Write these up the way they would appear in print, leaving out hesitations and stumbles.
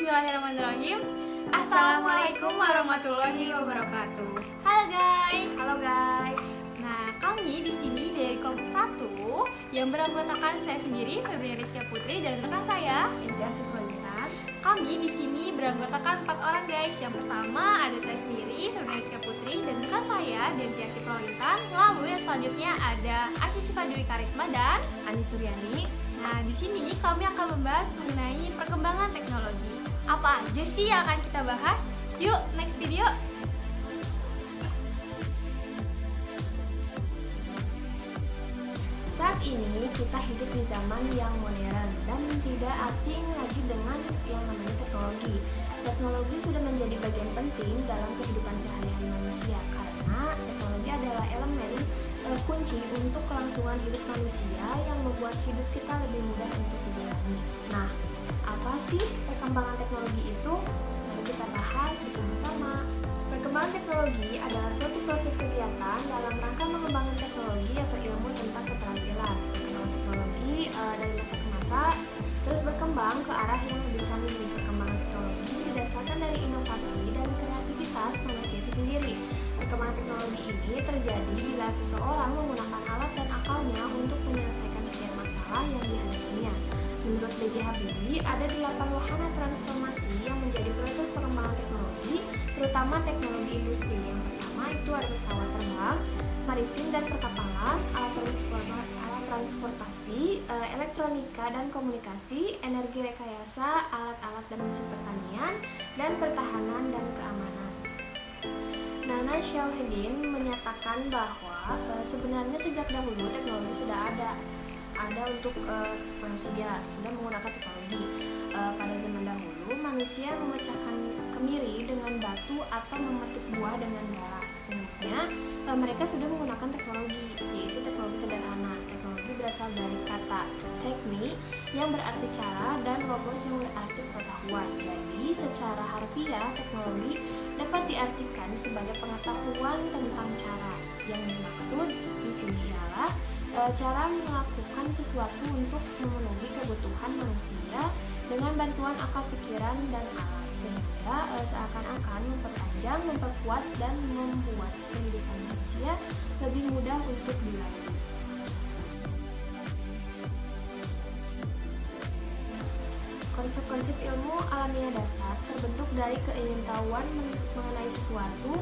Bismillahirrahmanirrahim. Assalamualaikum warahmatullahi wabarakatuh. Halo guys. Nah, kami di sini dari kelompok 1 yang beranggotakan saya sendiri, Febrian Rizkia Putri, dan rekan saya, Indah Sukolintan. Kami di sini beranggotakan 4 orang guys. Yang pertama ada saya sendiri, Febrian Rizkia Putri, dan rekan saya, Dentia Sukolintan. Lalu yang selanjutnya ada Asyifa Dewi Karisma dan Ani Suryani. Nah, di sini kami akan membahas mengenai perkembangan teknologi. Apa aja sih yang akan kita bahas? Yuk, next video. Saat ini kita hidup di zaman yang modern dan tidak asing lagi dengan yang namanya teknologi. Teknologi sudah menjadi bagian penting dalam kehidupan sehari-hari manusia karena teknologi adalah elemen kunci untuk kelangsungan hidup manusia yang membuat hidup kita lebih mudah untuk dijalani. Nah, apa sih perkembangan teknologi itu? Mari kita bahas bersama-sama. Perkembangan teknologi adalah suatu proses kegiatan dalam rangka mengembangkan teknologi atau ilmu tentang keterampilan. Perkembangan teknologi dari masa ke masa terus berkembang ke arah yang lebih canggih. Perkembangan teknologi didasarkan dari inovasi dan kreativitas manusia itu sendiri. Perkembangan teknologi ini terjadi bila seseorang menggunakan alat dan akalnya untuk menyelesaikan setiap masalah yang dihadapinya. Menurut B.J. Habibie, ada 8 wahana transformasi yang menjadi proses perkembangan teknologi, terutama teknologi industri. Yang pertama itu ada pesawat terbang, maritim dan perkapalan, alat transportasi, elektronika dan komunikasi, energi rekayasa, alat-alat dan mesin pertanian, dan pertahanan dan keamanan. Nana Syauhedin menyatakan bahwa sebenarnya sejak dahulu teknologi sudah ada untuk manusia, sudah menggunakan teknologi. Pada zaman dahulu manusia memecahkan kemiri dengan batu atau memetik buah dengan bara. Sesungguhnya mereka sudah menggunakan teknologi, yaitu teknologi sederhana. Teknologi berasal dari kata teknik yang berarti cara dan logos yang berarti pengetahuan. Jadi secara harfiah teknologi dapat diartikan sebagai pengetahuan tentang cara. Yang dimaksud di sini ialah cara melakukan sesuatu untuk memenuhi kebutuhan manusia dengan bantuan akal pikiran dan alat, sehingga seakan-akan memperpanjang, memperkuat, dan membuat kehidupan manusia lebih mudah untuk dilalui. Konsep-konsep ilmu alamiah dasar terbentuk dari keingintahuan mengenai sesuatu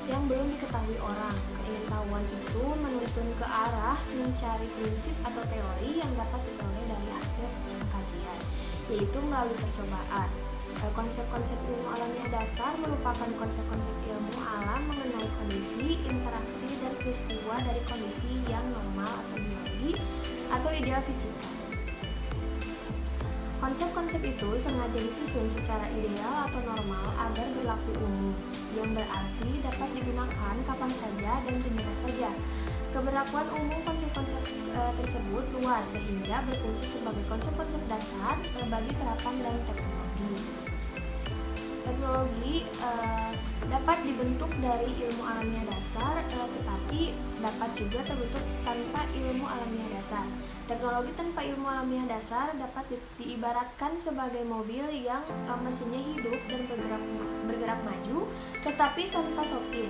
yang belum diketahui orang. Keingintahuan itu menuntun ke arah mencari prinsip atau teori yang dapat diperoleh dari hasil kajian, yaitu melalui percobaan. Konsep-konsep ilmu alamiah dasar merupakan konsep-konsep ilmu alam mengenai kondisi, interaksi, dan peristiwa dari kondisi yang normal atau biologi atau ideal fisika. Konsep-konsep itu sengaja disusun secara ideal atau normal agar berlaku umum, yang berarti dapat digunakan kapan saja dan di mana saja. Keberlakuan umum konsep-konsep tersebut luas sehingga berfungsi sebagai konsep-konsep dasar bagi terapan dan teknologi. Teknologi dapat dibentuk dari ilmu alamiah dasar, tetapi dapat juga terbentuk tanpa ilmu alamiah dasar. Teknologi tanpa ilmu alamiah dasar dapat diibaratkan sebagai mobil yang mesinnya hidup dan bergerak maju, tetapi tanpa sopir.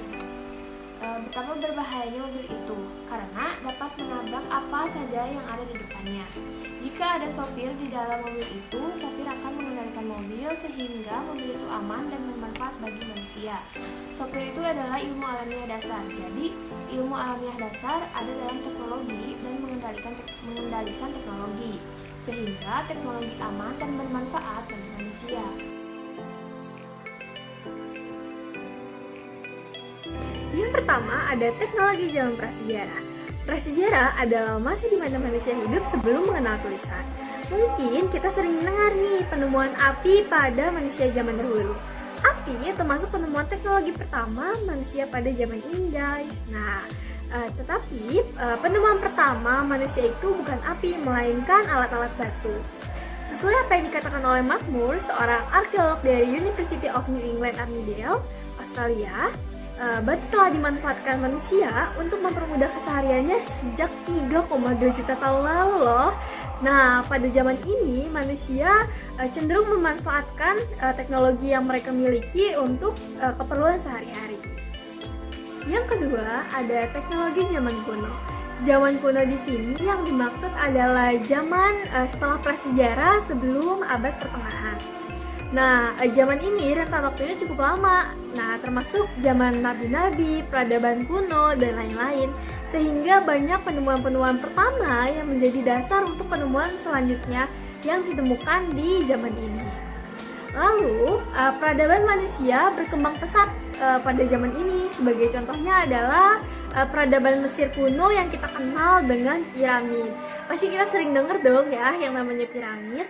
Betapa berbahayanya mobil itu karena dapat menabrak apa saja yang ada di depannya. Jika ada sopir di dalam mobil itu, sopir akan mengendalikan mobil sehingga mobil itu aman dan bermanfaat bagi manusia. Sopir itu adalah ilmu alamiah dasar. Jadi, ilmu alamiah dasar ada dalam teknologi dan mengendalikan teknologi sehingga teknologi aman dan bermanfaat bagi manusia. Yang pertama ada teknologi zaman prasejarah. Prasejarah adalah masa di mana manusia hidup sebelum mengenal tulisan. Mungkin kita sering mendengar nih penemuan api pada manusia zaman dahulu. Api termasuk penemuan teknologi pertama manusia pada zaman ini guys. Nah, tetapi penemuan pertama manusia itu bukan api, melainkan alat-alat batu. Sesuai apa yang dikatakan oleh Mark Moore, seorang arkeolog dari University of New England Armidale, Australia, batu telah dimanfaatkan manusia untuk mempermudah kesehariannya sejak 3,2 juta tahun lalu loh. Nah, pada zaman ini manusia cenderung memanfaatkan teknologi yang mereka miliki untuk keperluan sehari-hari. Yang kedua, ada teknologi zaman kuno. Zaman kuno di sini yang dimaksud adalah zaman setelah prasejarah sebelum abad pertengahan. Nah, zaman ini rentang waktunya cukup lama. Nah, termasuk zaman nabi-nabi, peradaban kuno, dan lain-lain. Sehingga banyak penemuan-penemuan pertama yang menjadi dasar untuk penemuan selanjutnya yang ditemukan di zaman ini. Lalu, peradaban manusia berkembang pesat pada zaman ini. Sebagai contohnya adalah peradaban Mesir kuno yang kita kenal dengan piramid. Pasti kita sering dengar dong ya yang namanya piramid.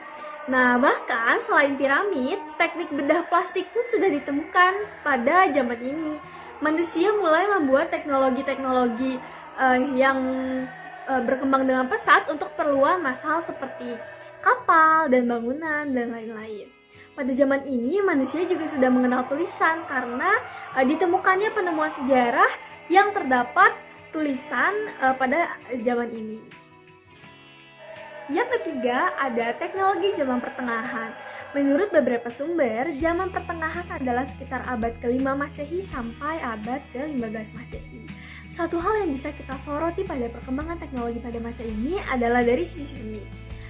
Nah, bahkan selain piramid, teknik bedah plastik pun sudah ditemukan pada zaman ini. Manusia mulai membuat teknologi-teknologi yang berkembang dengan pesat untuk keperluan massal seperti kapal dan bangunan dan lain-lain. Pada zaman ini, manusia juga sudah mengenal tulisan karena ditemukannya penemuan sejarah yang terdapat tulisan pada zaman ini. Yang ketiga, ada teknologi zaman pertengahan. Menurut beberapa sumber, zaman pertengahan adalah sekitar abad ke-5 Masehi sampai abad ke-15 Masehi. Satu hal yang bisa kita soroti pada perkembangan teknologi pada masa ini adalah dari sisi seni.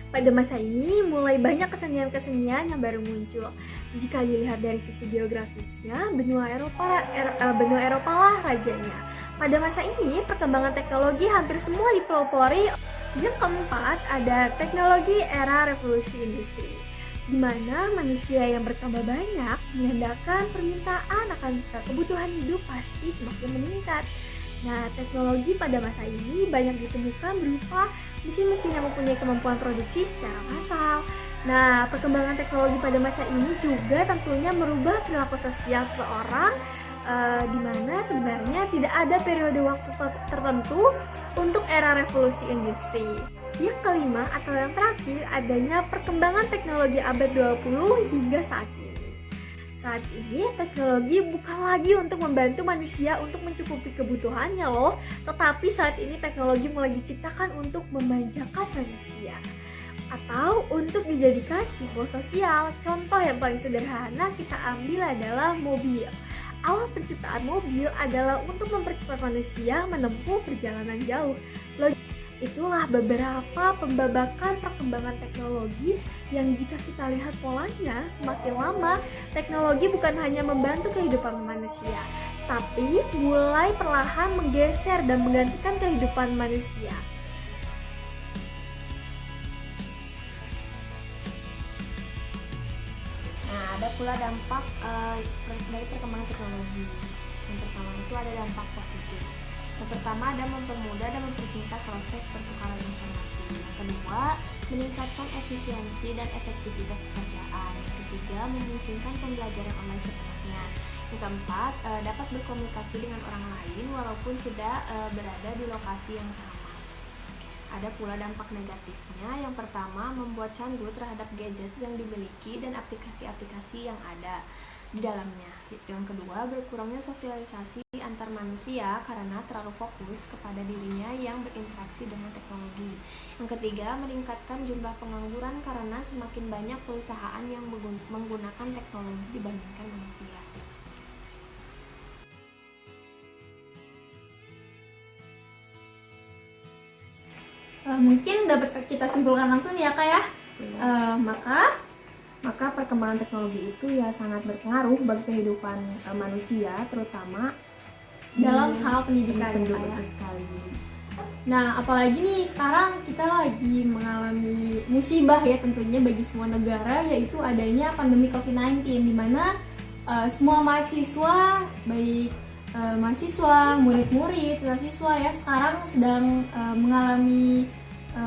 Pada masa ini, mulai banyak kesenian-kesenian yang baru muncul. Jika dilihat dari sisi geografisnya, benua Eropa lah rajanya. Pada masa ini, perkembangan teknologi hampir semua dipelopori. Yang keempat, ada teknologi era revolusi industri, di mana manusia yang bertambah banyak menandakan permintaan akan kebutuhan hidup pasti semakin meningkat. Nah, teknologi pada masa ini banyak ditemukan berupa mesin-mesin yang mempunyai kemampuan produksi secara massal. Nah, perkembangan teknologi pada masa ini juga tentunya merubah perilaku sosial seseorang, di mana sebenarnya tidak ada periode waktu tertentu untuk era revolusi industri. Yang kelima atau yang terakhir, adanya perkembangan teknologi abad 20 hingga saat ini. Saat ini teknologi bukan lagi untuk membantu manusia untuk mencukupi kebutuhannya loh, tetapi saat ini teknologi mulai diciptakan untuk memanjakan manusia atau untuk dijadikan simbol sosial. Contoh yang paling sederhana kita ambil adalah mobil. Awal penciptaan mobil adalah untuk mempercepat manusia menempuh perjalanan jauh. Itulah beberapa pembabakan perkembangan teknologi yang jika kita lihat polanya, semakin lama teknologi bukan hanya membantu kehidupan manusia, tapi mulai perlahan menggeser dan menggantikan kehidupan manusia. Ada pula dampak dari perkembangan teknologi. Yang pertama itu ada dampak positif. Yang pertama ada mempermudah dan mempersingkat proses pertukaran informasi. Yang kedua, meningkatkan efisiensi dan efektivitas pekerjaan. Yang ketiga, memungkinkan pembelajaran online sepenuhnya. Yang keempat, dapat berkomunikasi dengan orang lain walaupun tidak berada di lokasi yang sama. Ada pula dampak negatifnya. Yang pertama, membuat candu terhadap gadget yang dimiliki dan aplikasi-aplikasi yang ada di dalamnya. Yang kedua, berkurangnya sosialisasi antar manusia karena terlalu fokus kepada dirinya yang berinteraksi dengan teknologi. Yang ketiga, meningkatkan jumlah pengangguran karena semakin banyak perusahaan yang menggunakan teknologi dibandingkan manusia. Mungkin dapat kita simpulkan langsung ya Kak ya. Maka perkembangan teknologi itu ya sangat berpengaruh bagi kehidupan manusia, terutama dalam hal pendidikan ya, ya. Sekali. Nah, apalagi nih sekarang kita lagi mengalami musibah ya tentunya bagi semua negara, yaitu adanya pandemi COVID-19, di mana semua mahasiswa, baik mahasiswa, murid-murid, siswa ya sekarang sedang mengalami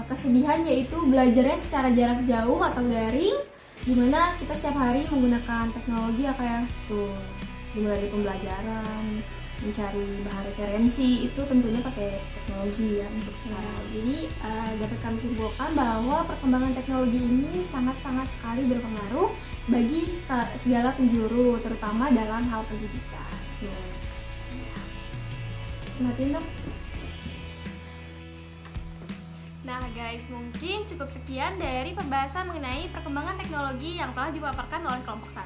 kesedihan, yaitu belajarnya secara jarak jauh atau daring, dimana kita setiap hari menggunakan teknologi ya kayak tuh, dimulai dari pembelajaran, mencari bahan referensi itu tentunya pakai teknologi ya untuk sekarang. Jadi dapat kami simpulkan bahwa perkembangan teknologi ini sangat-sangat sekali berpengaruh bagi segala penjuru, terutama dalam hal pendidikan. Nah guys, mungkin cukup sekian dari pembahasan mengenai perkembangan teknologi yang telah dipaparkan oleh kelompok 1.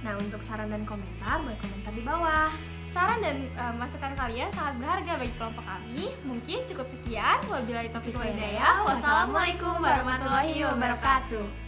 Nah, untuk saran dan komentar, boleh komentar di bawah. Saran dan masukan kalian sangat berharga bagi kelompok kami. Mungkin cukup sekian. Wabillahi taufiq wal hidayah. Wassalamualaikum warahmatullahi wabarakatuh.